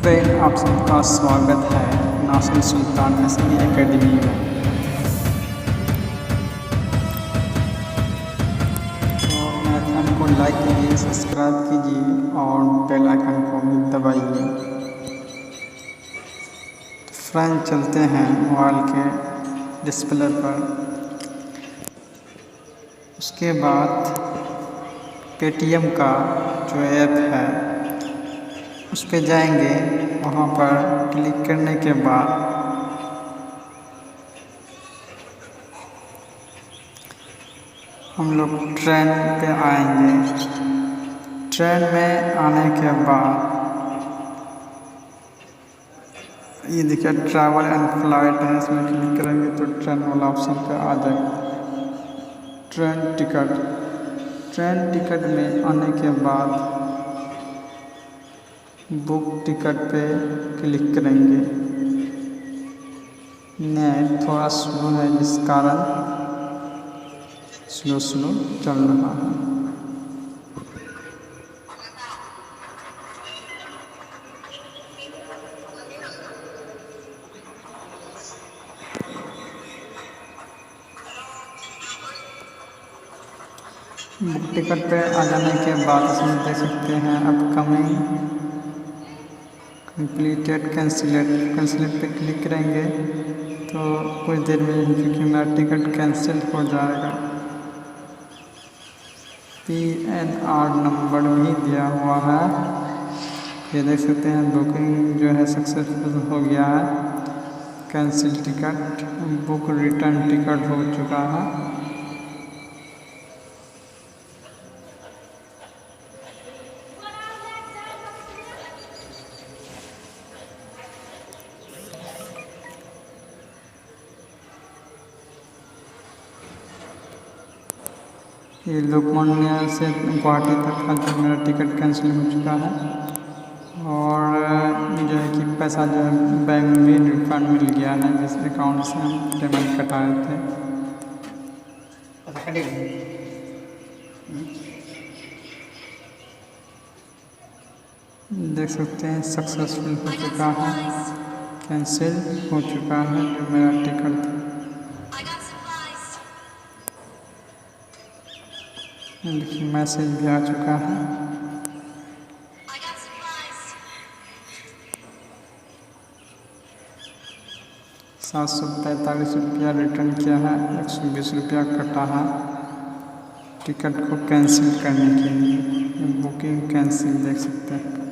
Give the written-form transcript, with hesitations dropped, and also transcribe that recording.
Friend, आप सबका स्वागत है नासिर सुल्तान SB एकेडमी में। तो मेरे चैनल को लाइक कीजिए, सब्सक्राइब कीजिए और बेल आइकन को भी दबाइए। फ्रेंड, चलते हैं मोबाइल के डिस्प्ले पर। उसके बाद पेटीएम का जो ऐप है उस पर जाएंगे। वहाँ पर क्लिक करने के बाद हम लोग ट्रेन पे आएंगे। ट्रेन में आने के बाद ये देखिए ट्रैवल एंड फ्लाइट है, इसमें क्लिक करेंगे तो ट्रेन वाला ऑप्शन पे आ जाएगा। ट्रेन टिकट में आने के बाद बुक टिकट पे क्लिक करेंगे। नेट थोड़ा स्लो है जिस कारण स्लो चल रहा है। बुक टिकट पे आ जाने के बाद इसमें देख सकते हैं अपकमिंग कंप्लीटेड कैंसिलेट पे क्लिक करेंगे तो कुछ देर में क्योंकि मेरा टिकट कैंसिल हो जाएगा। PNR नंबर भी दिया हुआ है। ये देख सकते हैं बुकिंग जो है सक्सेसफुल हो गया है। Cancel ticket, book return ticket हो चुका है। ये लोकमान्य से गुवाहाटी तक का जो मेरा टिकट कैंसिल हो चुका है और जो है कि पैसा जो है बैंक में रिफंड मिल गया है जिस अकाउंट से हम पेमेंट कटाए थे। देख सकते हैं सक्सेसफुल हो चुका है, कैंसिल हो चुका है जो मेरा टिकट था। देखिए मैसेज भी आ चुका है। ₹745 रिटर्न किया है, 120 रुपया कटा है टिकट को कैंसिल करने के लिए। बुकिंग कैंसिल देख सकते हैं।